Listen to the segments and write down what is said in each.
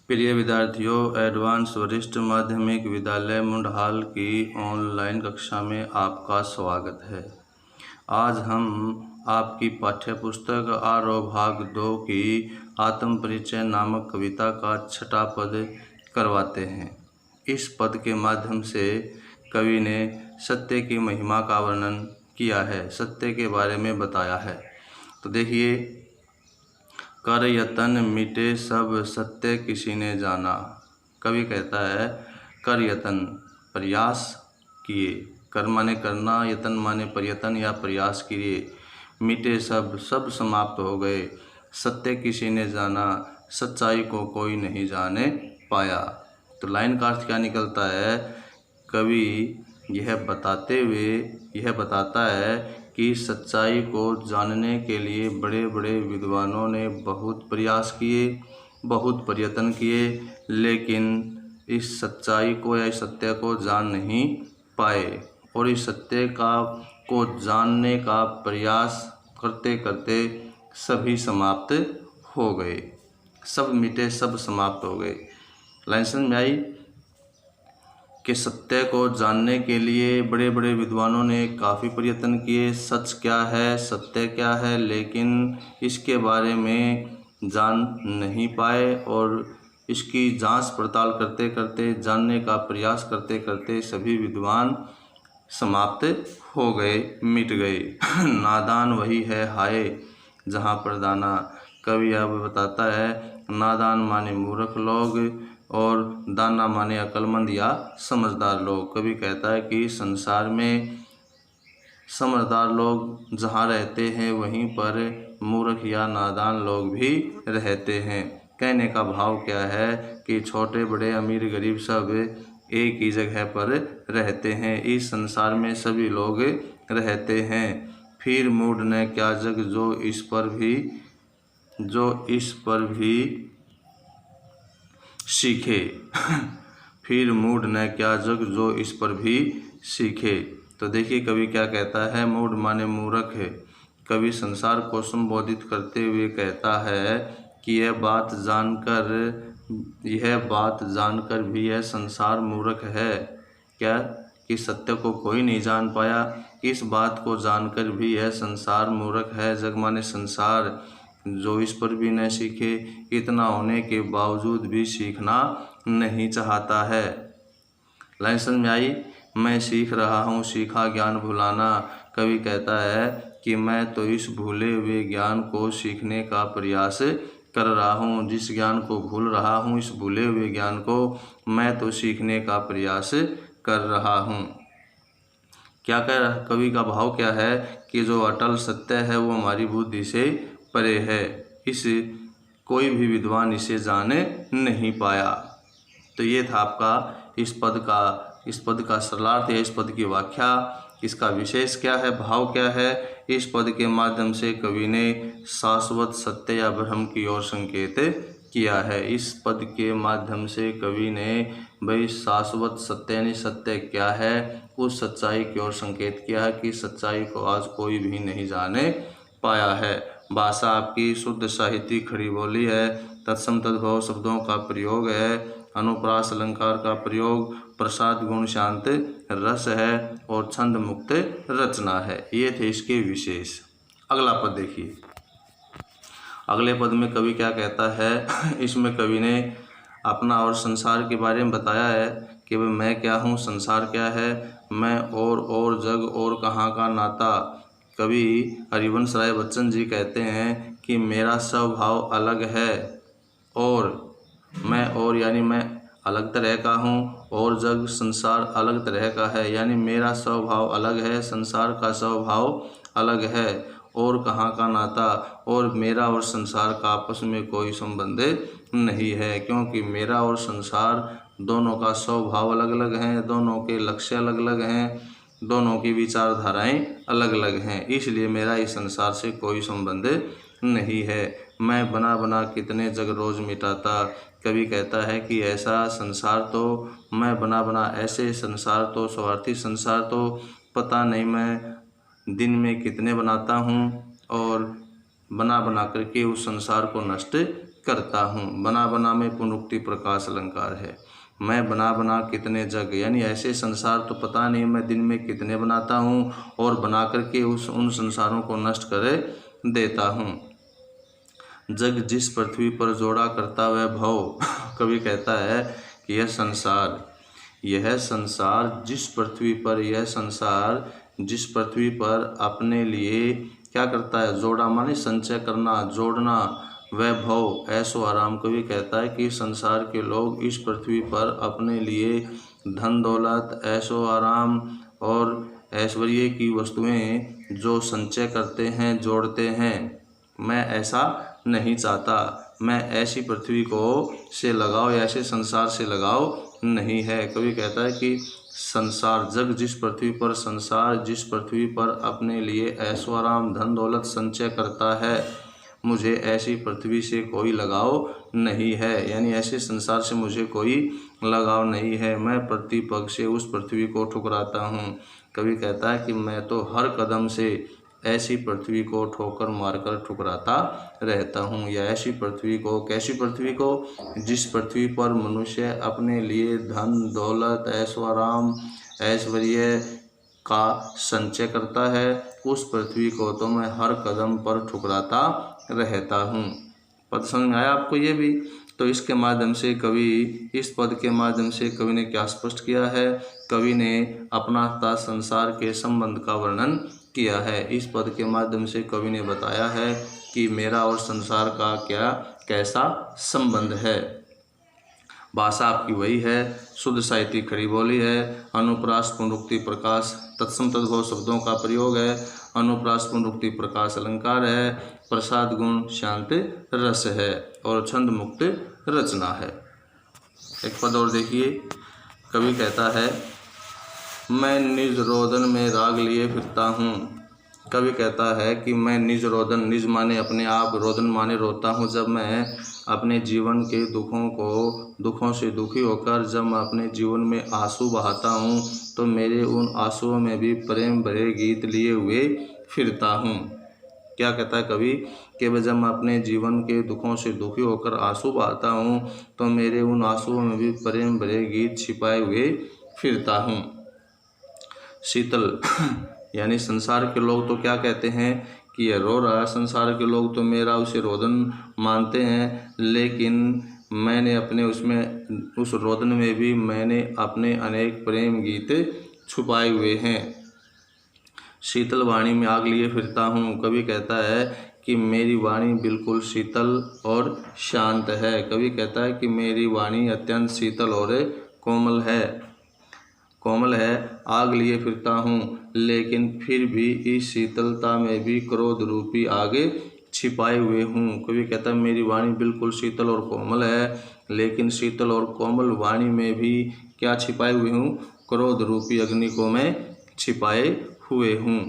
प्रिय विद्यार्थियों, एडवांस वरिष्ठ माध्यमिक विद्यालय मुंडहाल की ऑनलाइन कक्षा में आपका स्वागत है। आज हम आपकी पाठ्यपुस्तक आरोह भाग 2 की आत्म परिचय नामक कविता का 6वां पद करवाते हैं। इस पद के माध्यम से कवि ने सत्य की महिमा का वर्णन किया है, सत्य के बारे में बताया है। तो देखिए, कर यतन मिटे सब सत्य किसी ने जाना। कवि कहता है कर यतन, प्रयास किए, कर माने करना, यतन माने प्रयत्न या प्रयास किए, मिटे सब, सब समाप्त हो गए, सत्य किसी ने जाना, सच्चाई को कोई नहीं जाने पाया। तो लाइन का अर्थ क्या निकलता है? कवि यह बताता है कि सच्चाई को जानने के लिए बड़े बड़े विद्वानों ने बहुत प्रयास किए, बहुत प्रयत्न किए, लेकिन इस सच्चाई को या इस सत्य को जान नहीं पाए। और इस सत्य को जानने का प्रयास करते करते सभी समाप्त हो गए, सब मिटे, सब समाप्त हो गए। लाइन समझ में आई कि सत्य को जानने के लिए बड़े बड़े विद्वानों ने काफ़ी प्रयत्न किए, सच क्या है, सत्य क्या है, लेकिन इसके बारे में जान नहीं पाए। और इसकी जांच पड़ताल करते करते, जानने का प्रयास करते करते सभी विद्वान समाप्त हो गए, मिट गए। नादान वही है हाय जहाँ पर दाना। कवि अब बताता है नादान माने मूर्ख लोग और दाना माने अक्लमंद या समझदार लोग। कवि कहता है कि संसार में समझदार लोग जहाँ रहते हैं वहीं पर मूर्ख या नादान लोग भी रहते हैं। कहने का भाव क्या है कि छोटे बड़े अमीर गरीब सब एक ही जगह पर रहते हैं, इस संसार में सभी लोग रहते हैं। फिर मूढ़ ने क्या जग जो इस पर भी सीखे। फिर मूढ़ ने क्या जग जो इस पर भी सीखे। तो देखिए कवि क्या कहता है, मूढ़ माने मूर्ख है। कवि संसार को संबोधित करते हुए कहता है कि यह बात जानकर भी यह संसार मूर्ख है। क्या कि सत्य को कोई नहीं जान पाया, इस बात को जानकर भी यह संसार मूर्ख है। जग माने संसार, जो इस पर भी न सीखे, इतना होने के बावजूद भी सीखना नहीं चाहता है। लाइन समझ में आई? मैं सीख रहा हूँ सीखा ज्ञान भुलाना। कवि कहता है कि मैं तो इस भूले हुए ज्ञान को सीखने का प्रयास कर रहा हूँ, जिस ज्ञान को भूल रहा हूँ, इस भूले हुए ज्ञान को मैं तो सीखने का प्रयास कर रहा हूँ। क्या कह रहा कवि का भाव क्या है कि जो अटल सत्य है वो हमारी बुद्धि से परे है, कोई भी विद्वान इसे जाने नहीं पाया। तो ये था आपका इस पद का सरलार्थ या इस पद की व्याख्या। इसका विशेष क्या है, भाव क्या है? इस पद के माध्यम से कवि ने शाश्वत सत्य या ब्रह्म की ओर संकेत किया है। इस पद के माध्यम से कवि ने भाई शाश्वत सत्य यानी सत्य क्या है, उस सच्चाई की ओर संकेत किया है कि सच्चाई को आज कोई भी नहीं जाने पाया है। भाषा आपकी शुद्ध साहित्य खड़ी बोली है, तत्सम तद्भव शब्दों का प्रयोग है, अनुप्रास अलंकार का प्रयोग, प्रसाद गुण शांत रस है और छंद मुक्त रचना है। ये थे इसके विशेष। अगला पद देखिए। अगले पद में कवि क्या कहता है? इसमें कवि ने अपना और संसार के बारे में बताया है कि भाई मैं क्या हूँ, संसार क्या है, मैं और जग और कहाँ का नाता। कवि हरिवंश राय बच्चन जी कहते हैं कि मेरा स्वभाव अलग है और यानी मैं अलग तरह का हूँ और जग संसार अलग तरह का है, यानी मेरा स्वभाव अलग है, संसार का स्वभाव अलग है, और कहाँ का नाता, और मेरा और संसार का आपस में कोई संबंध नहीं है, क्योंकि मेरा और संसार दोनों का स्वभाव अलग अलग हैं, दोनों के लक्ष्य अलग अलग हैं, दोनों की विचारधाराएं अलग अलग हैं, इसलिए मेरा इस संसार से कोई संबंध नहीं है। मैं बना बना कितने जग रोज मिटाता। कवि कहता है कि ऐसा संसार तो मैं बना बना, ऐसे संसार तो, स्वार्थी संसार तो पता नहीं मैं दिन में कितने बनाता हूँ और बना बना करके उस संसार को नष्ट करता हूँ। बना बना में पुनरुक्ति प्रकाश अलंकार है। मैं बना बना कितने जग, यानी ऐसे संसार तो पता नहीं मैं दिन में कितने बनाता हूँ और बना करके उन संसारों को नष्ट कर देता हूँ। जग जिस पृथ्वी पर जोड़ा करता वह भव। कवि कहता है कि यह संसार जिस पृथ्वी पर, यह संसार जिस पृथ्वी पर अपने लिए क्या करता है, जोड़ा माने संचय करना, जोड़ना, वह भव ऐसो आराम। कवि कहता है कि संसार के लोग इस पृथ्वी पर अपने लिए धन दौलत, ऐसो आराम और ऐश्वर्य की वस्तुएं जो संचय करते हैं, जोड़ते हैं, मैं ऐसा नहीं चाहता। मैं ऐसी पृथ्वी को से लगाव, ऐसे संसार से लगाव नहीं है। कवि कहता है कि संसार जग जिस पृथ्वी पर, संसार जिस पृथ्वी पर अपने लिए ऐश्वर्य धन दौलत संचय करता है, मुझे ऐसी पृथ्वी से कोई लगाव नहीं है, यानी ऐसे संसार से मुझे कोई लगाव नहीं है। मैं प्रतिपग से उस पृथ्वी को ठुकराता हूँ। कवि कहता है कि मैं तो हर कदम से ऐसी पृथ्वी को ठोकर मारकर ठुकराता रहता हूँ। या ऐसी पृथ्वी को, कैसी पृथ्वी को, जिस पृथ्वी पर मनुष्य अपने लिए धन दौलत ऐश्वर्य का संचय करता है, उस पृथ्वी को तो मैं हर कदम पर ठुकराता रहता हूँ। पद समझ में आया आपको ये भी? तो इसके माध्यम से कवि, इस पद के माध्यम से कवि ने क्या स्पष्ट किया है? कवि ने अपना तथा संसार के संबंध का वर्णन किया है। इस पद के माध्यम से कवि ने बताया है कि मेरा और संसार का कैसा संबंध है। भाषा आपकी वही है, शुद्ध साहित्यिक खड़ी बोली है। अनुप्रास पुनरुक्ति प्रकाश तत्सम तद्भव शब्दों का प्रयोग है। अनुप्रास पुनरुक्ति प्रकाश अलंकार है। प्रसाद गुण शांत रस है और छंद मुक्त रचना है। एक पद और देखिए, कवि कहता है मैं निज रोदन में राग लिए फिरता हूँ। कवि कहता है कि मैं निज रोदन, निज माने अपने आप, रोदन माने रोता हूँ। जब मैं अपने जीवन के दुखों से दुखी होकर जब मैं अपने जीवन में आंसू बहाता हूँ, तो मेरे उन आंसुओं में भी प्रेम भरे गीत लिए हुए फिरता हूँ। क्या कहता है कवि कि जब मैं अपने जीवन के दुखों से दुखी होकर आंसू बहाता हूँ, तो मेरे उन आंसुओं में भी प्रेम भरे गीत छिपाए हुए फिरता हूँ। शीतल यानी संसार के लोग तो क्या कहते हैं कि यह रो रहा है। संसार के लोग तो मेरा उसे रोदन मानते हैं, लेकिन मैंने अपने उस रोदन में भी मैंने अपने अनेक प्रेम गीत छुपाए हुए हैं। शीतल वाणी में आग लिए फिरता हूँ। कवि कहता है कि मेरी वाणी बिल्कुल शीतल और शांत है। कवि कहता है कि मेरी वाणी अत्यंत शीतल और कोमल है। आग लिए फिरता हूँ, लेकिन फिर भी इस शीतलता में भी क्रोध रूपी आग छिपाए हुए हूँ। कवि कहता है मेरी वाणी बिल्कुल शीतल और कोमल है, लेकिन शीतल और कोमल वाणी में भी क्या छिपाए हुए हूँ? क्रोध रूपी अग्नि को मैं छिपाए हुए हूँ।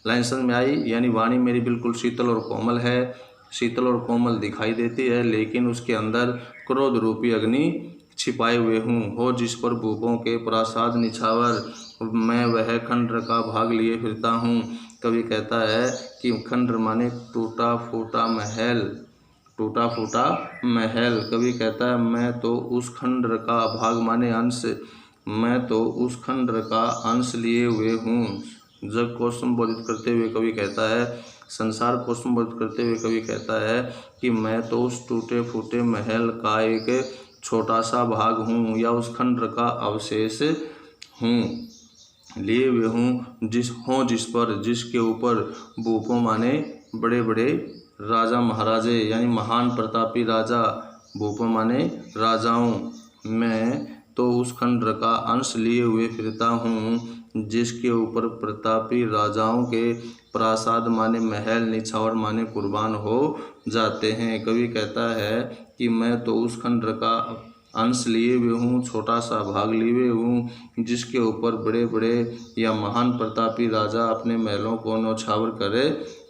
लाइन समझ में आई? यानी वाणी मेरी बिल्कुल शीतल और कोमल है, शीतल और कोमल दिखाई देती है, लेकिन उसके अंदर क्रोध रूपी अग्नि छिपाए हुए हूँ। हो जिस पर भूपों के प्रासाद निछावर, मैं वह खंडर का भाग लिए फिरता हूँ। कवि कहता है कि खंडर माने टूटा फूटा महल। कवि कहता है मैं तो उस खंडर का भाग माने अंश, मैं तो उस खंडर का अंश लिए हुए हूँ। जग को संबोधित करते हुए कवि कहता है, संसार को संबोधित करते हुए कवि कहता है कि मैं तो उस टूटे फूटे महल का एक छोटा सा भाग हूँ, या उस खंडर का अवशेष हूँ, लिए हुए हूँ। जिसके ऊपर भूपों माने बड़े बड़े राजा महाराजे, यानी महान प्रतापी राजा, भूपों माने राजाओं, मैं तो उस खंडर का अंश लिए हुए फिरता हूँ, जिसके ऊपर प्रतापी राजाओं के प्रासाद माने महल, निछावर माने कुर्बान हो जाते हैं। कवि कहता है कि मैं तो उस खंडर का अंश लिए हुए हूँ, छोटा सा भाग लिए हुए हूँ, जिसके ऊपर बड़े बड़े या महान प्रतापी राजा अपने महलों को न्यौछावर कर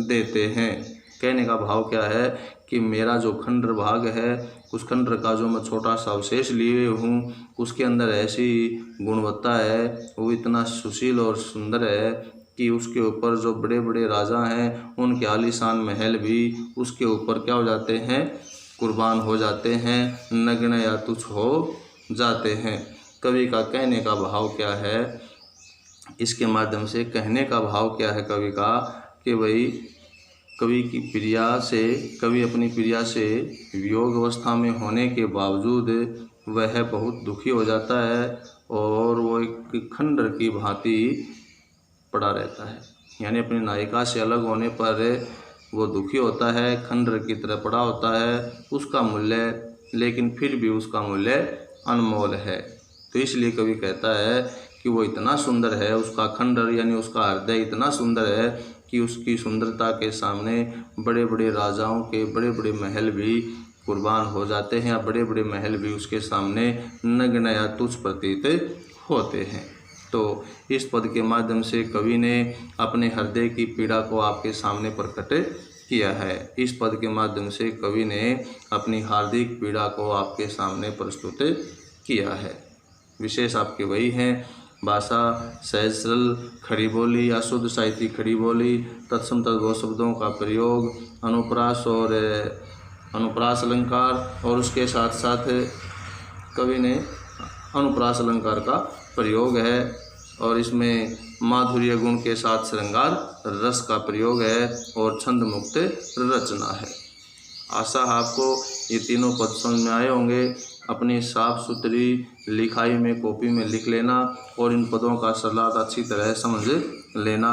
देते हैं। कहने का भाव क्या है कि मेरा जो खंडर भाग है, उस खंडर का जो मैं छोटा सा अवशेष लिए हूँ, उसके अंदर ऐसी गुणवत्ता है, वो इतना सुशील और सुंदर है कि उसके ऊपर जो बड़े बड़े राजा हैं, उनके आलीशान महल भी उसके ऊपर क्या हो जाते हैं? कुर्बान हो जाते हैं, नग्न या तुच्छ हो जाते हैं। कवि का कहने का भाव क्या है, इसके माध्यम से कहने का भाव क्या है कवि का, कि भाई कवि अपनी प्रिया से वियोग अवस्था में होने के बावजूद वह बहुत दुखी हो जाता है और वो एक खंडर की भांति पड़ा रहता है। यानी अपनी नायिका से अलग होने पर वो दुखी होता है, खंडर की तरह पड़ा होता है। उसका मूल्य, लेकिन फिर भी उसका मूल्य अनमोल है। तो इसलिए कवि कहता है कि वो इतना सुंदर है, उसका खंडर यानी उसका हृदय इतना सुंदर है कि उसकी सुंदरता के सामने बड़े बड़े राजाओं के बड़े बड़े महल भी कुर्बान हो जाते हैं, या बड़े बड़े महल भी उसके सामने नग्न या तुच्छ प्रतीत होते हैं। तो इस पद के माध्यम से कवि ने अपने हृदय की पीड़ा को आपके सामने प्रकट किया है। इस पद के माध्यम से कवि ने अपनी हार्दिक पीड़ा को आपके सामने प्रस्तुत किया है। विशेष आपके वही हैं भाषा, सहज सरल खड़ी बोली या शुद्ध साहित्यिक खड़ी बोली, तत्सम तद्भव शब्दों का प्रयोग, अनुप्रास और अनुप्रास अलंकार, और उसके साथ साथ कवि ने अनुप्रास अलंकार का प्रयोग है, और इसमें माधुर्य गुण के साथ श्रृंगार रस का प्रयोग है, और छंद मुक्त रचना है। आशा है आपको ये तीनों पद समझ में आए होंगे। अपनी साफ सुथरी लिखाई में कॉपी में लिख लेना और इन पदों का सलाद अच्छी तरह समझ लेना।